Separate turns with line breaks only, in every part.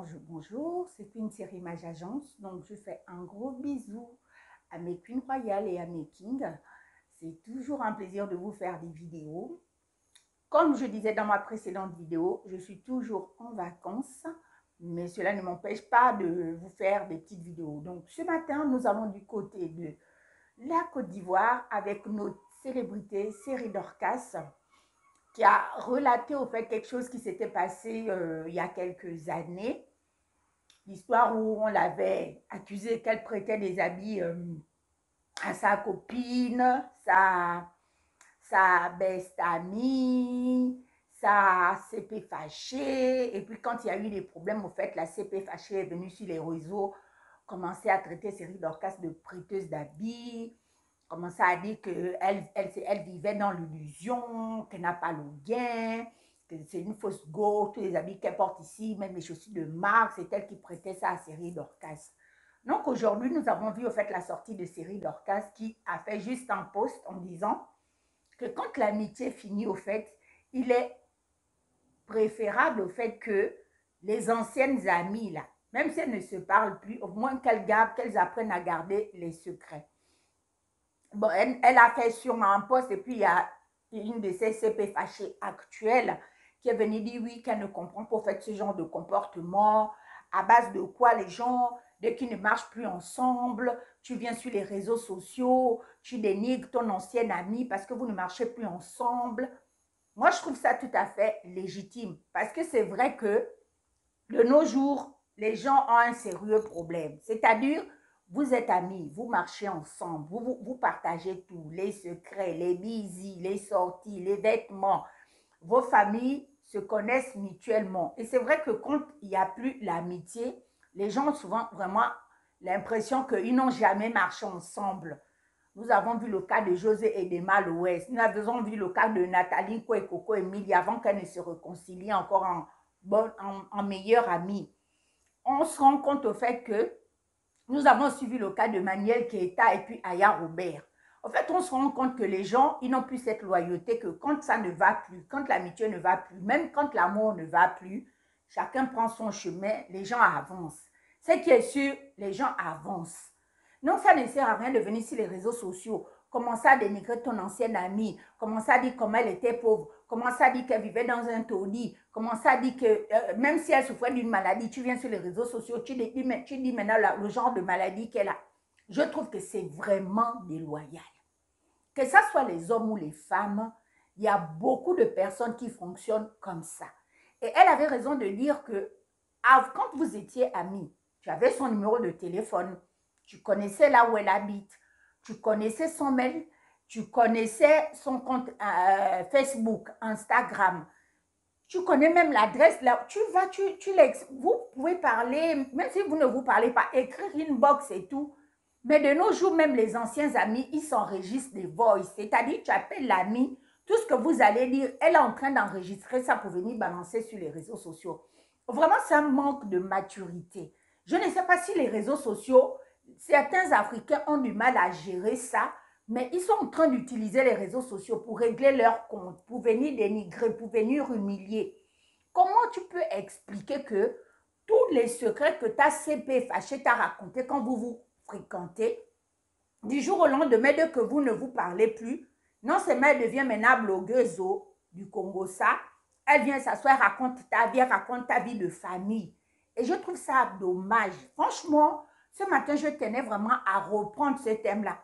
Bonjour, c'est une série Image Agence. Donc, je fais un gros bisou à mes Queens Royales et à mes Kings. C'est toujours un plaisir de vous faire des vidéos. Comme je disais dans ma précédente vidéo, je suis toujours en vacances, mais cela ne m'empêche pas de vous faire des petites vidéos. Donc, ce matin, nous allons du côté de la Côte d'Ivoire avec notre célébrité Série Dorcas, qui a relaté au fait quelque chose qui s'était passé il y a quelques années. L'histoire où on l'avait accusée qu'elle prêtait des habits à sa copine, sa best amie, sa CP fâchée. Et puis quand il y a eu des problèmes, au fait, la CP fâchée est venue sur les réseaux, commençait à traiter Série Dorcas de prêteuse d'habits, commençait à dire qu'elle vivait dans l'illusion, qu'elle n'a pas le gain, que c'est une fausse go, tous les habits qu'elle porte ici, même les chaussures de marque, c'est elle qui prêtait ça à Série Dorcas. Donc aujourd'hui, nous avons vu au fait la sortie de Série Dorcas qui a fait juste un post en disant que quand l'amitié finit au fait, il est préférable au fait que les anciennes amies là, même si elles ne se parlent plus, au moins qu'elles apprennent à garder les secrets. Bon, elle a fait sûrement un post et puis il y a une de ses CP fâchées actuelles qui est venue dire oui, qu'elle ne comprend pas au fait ce genre de comportement, à base de quoi les gens, dès qu'ils ne marchent plus ensemble, tu viens sur les réseaux sociaux, tu dénigres ton ancienne amie parce que vous ne marchez plus ensemble. Moi, je trouve ça tout à fait légitime parce que c'est vrai que de nos jours, les gens ont un sérieux problème. C'est-à-dire, vous êtes amis, vous marchez ensemble, vous partagez tout, les secrets, les bisous, les sorties, les vêtements. Vos familles se connaissent mutuellement. Et c'est vrai que quand il n'y a plus l'amitié, les gens ont souvent vraiment l'impression qu'ils n'ont jamais marché ensemble. Nous avons vu le cas de José et d'Emma l'Ouest. Nous avons vu le cas de Nathalie et Coco Emilie avant qu'elles ne se réconcilient encore en meilleure amie. On se rend compte au fait que nous avons suivi le cas de Manuel Keita et puis Aya Robert. En fait, on se rend compte que les gens, ils n'ont plus cette loyauté que quand ça ne va plus, quand l'amitié ne va plus, même quand l'amour ne va plus, chacun prend son chemin, les gens avancent. Ce qui est sûr, les gens avancent. Donc, ça ne sert à rien de venir sur les réseaux sociaux, commencer à dénigrer ton ancienne amie, commencer à dire comment elle était pauvre, commencer à dire qu'elle vivait dans un taudis, commencer à dire que même si elle souffrait d'une maladie, tu viens sur les réseaux sociaux, tu dis maintenant le genre de maladie qu'elle a. Je trouve que c'est vraiment déloyal. Que ce soit les hommes ou les femmes, il y a beaucoup de personnes qui fonctionnent comme ça. Et elle avait raison de dire que quand vous étiez amis, tu avais son numéro de téléphone, tu connaissais là où elle habite, tu connaissais son mail, tu connaissais son compte Facebook, Instagram, tu connais même l'adresse là, vous pouvez parler, même si vous ne vous parlez pas, écrire une box et tout. Mais de nos jours, même les anciens amis, ils s'enregistrent des voice. C'est-à-dire, tu appelles l'ami, tout ce que vous allez dire, elle est en train d'enregistrer ça pour venir balancer sur les réseaux sociaux. Vraiment, c'est un manque de maturité. Je ne sais pas si les réseaux sociaux, certains Africains ont du mal à gérer ça, mais ils sont en train d'utiliser les réseaux sociaux pour régler leur compte, pour venir dénigrer, pour venir humilier. Comment tu peux expliquer que tous les secrets que ta CP fâchée t'a raconté quand vous vous fréquentez, du jour au lendemain, dès que vous ne vous parlez plus, non seulement elle devient maintenant blogueuse du Congo, ça, elle vient s'asseoir, raconte ta vie de famille. Et je trouve ça dommage. Franchement, ce matin, je tenais vraiment à reprendre ce thème-là.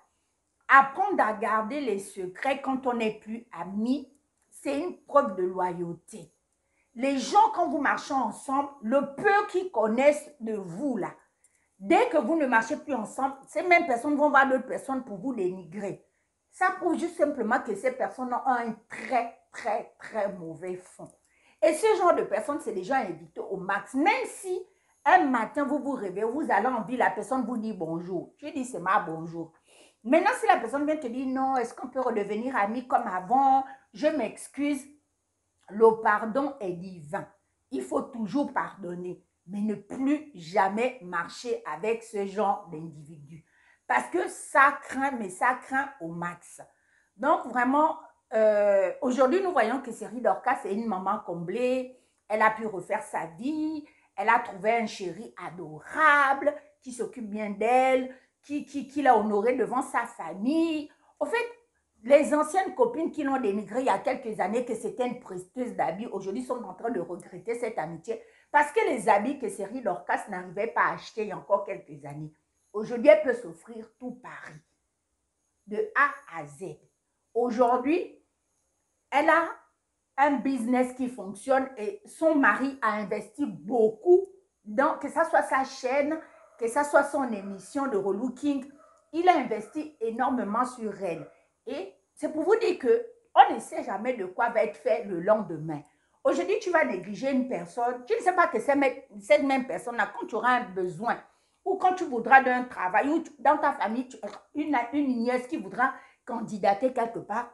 Apprendre à garder les secrets quand on n'est plus amis, c'est une preuve de loyauté. Les gens, quand vous marchez ensemble, le peu qu'ils connaissent de vous, là, dès que vous ne marchez plus ensemble, ces mêmes personnes vont voir d'autres personnes pour vous dénigrer. Ça prouve juste simplement que ces personnes ont un très, très, très mauvais fond. Et ce genre de personnes, c'est des gens à éviter au max. Même si un matin, vous vous réveillez, vous allez en ville, la personne vous dit bonjour. Tu dis c'est ma bonjour. Maintenant, si la personne vient te dire non, est-ce qu'on peut redevenir amis comme avant? Je m'excuse. Le pardon est divin. Il faut toujours pardonner, mais ne plus jamais marcher avec ce genre d'individu. Parce que ça craint, mais ça craint au max. Donc, vraiment, aujourd'hui, nous voyons que Série Dorcas est une maman comblée. Elle a pu refaire sa vie. elle a trouvé un chéri adorable, qui s'occupe bien d'elle, qui l'a honorée devant sa famille. Au fait, les anciennes copines qui l'ont dénigré il y a quelques années que c'était une presteuse d'habits, aujourd'hui sont en train de regretter cette amitié parce que les habits que Série Dorcas n'arrivait pas à acheter il y a encore quelques années, aujourd'hui, elle peut s'offrir tout Paris, de A à Z. Aujourd'hui, elle a un business qui fonctionne et son mari a investi beaucoup dans, que ça soit sa chaîne, que ça soit son émission de relooking, il a investi énormément sur elle. Et c'est pour vous dire que on ne sait jamais de quoi va être fait le lendemain. Aujourd'hui, tu vas négliger une personne, tu ne sais pas que cette même personne-là, quand tu auras un besoin, ou quand tu voudras d'un travail, ou dans ta famille, une nièce qui voudra candidater quelque part,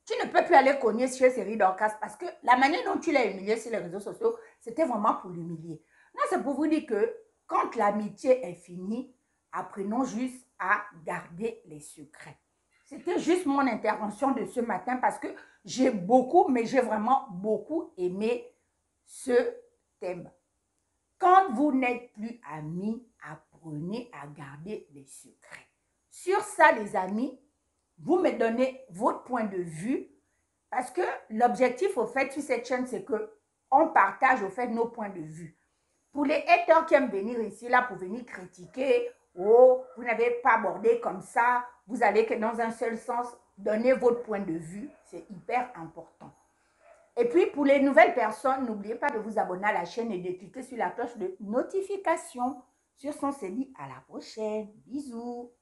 tu ne peux plus aller cogner chez Série Dorcas parce que la manière dont tu l'as humilié sur les réseaux sociaux, c'était vraiment pour l'humilier. Non, c'est pour vous dire que quand l'amitié est finie, apprenons juste à garder les secrets. C'était juste mon intervention de ce matin parce que j'ai beaucoup, mais j'ai vraiment beaucoup aimé ce thème. Quand vous n'êtes plus amis, apprenez à garder les secrets. Sur ça, les amis, vous me donnez votre point de vue parce que l'objectif au fait sur cette chaîne, c'est qu'on partage au fait nos points de vue. Pour les haters qui aiment venir ici, là, pour venir critiquer, oh, vous n'avez pas abordé comme ça, vous allez que dans un seul sens, donner votre point de vue, c'est hyper important. Et puis, pour les nouvelles personnes, n'oubliez pas de vous abonner à la chaîne et de cliquer sur la cloche de notification. Sur ce, on se dit à la prochaine. Bisous.